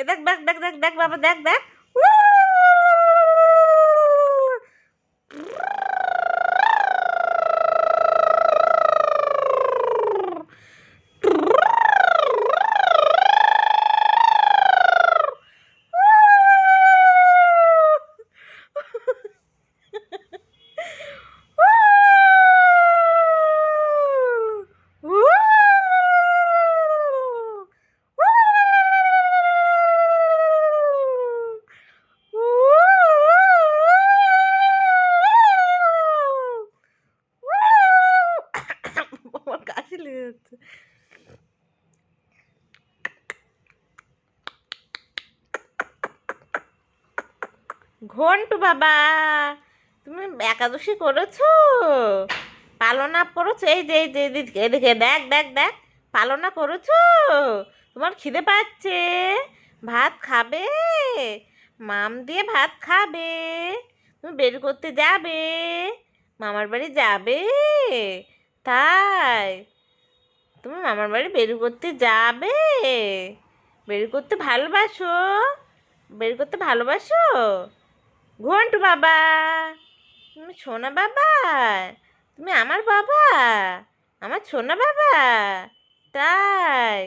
দেখ দেখ দেখ দেখ দেখ বাবা দেখ দেখ আমার কাশি লেগে যাচ্ছে। ঘন্টু বাবা, তুমি একাদশী করেছো? পালনা করেছো? এই যে এই যে এদিকে এদিকে দেখ দেখ দেখ, পালনা করেছো? তোমার খিদে পাচ্ছে, ভাত খাবে? মাম দিয়ে ভাত খাবে? তুমি বের করতে যাবে? মামার বাড়ি যাবে? তাই তুমি মামার বাড়ি বের করতে যাবে? বের করতে ভালোবাসো? বের করতে ভালোবাসো ঘন্টু বাবা? তুমি সোনা বাবা, তুমি আমার বাবা, আমার সোনা বাবা। তাই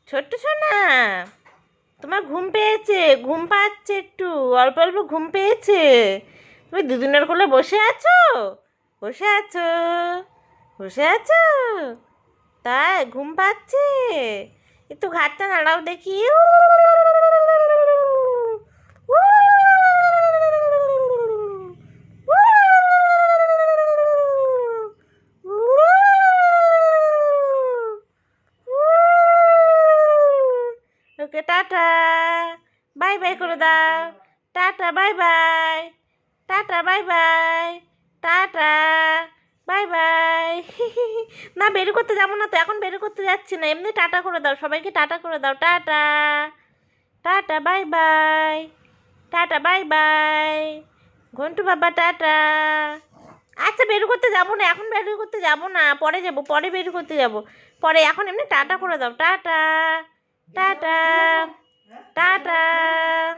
ছোট্ট সোনা, তোমার ঘুম পেয়েছে? ঘুম পাচ্ছে একটু, অল্প অল্প ঘুম পেয়েছে? তুমি দুদিনের কোলে বসে আছো? বসে আছো? বসে আছো? তাই ঘুম পাচ্ছে? একটু ঘাটটা নাড়াও দেখি। ওকে টাটা, বাই বাই করে দাও। Tata bye bye, tata bye bye, tata bye bye. না বের করতে যাবো না তো, এখন বের করতে যাচ্ছি না, এমনি টাটা করে দাও, সবাইকে টাটা করে দাও। Tata, tata bye bye, tata bye bye Ghantu বাবা, টাটা। আচ্ছা বের করতে যাবো না, এখন বের করতে যাবো না, পরে যাবো, পরে বের করতে যাবো, পরে। এখন এমনি টাটা করে দাও। Tata, tata, tata.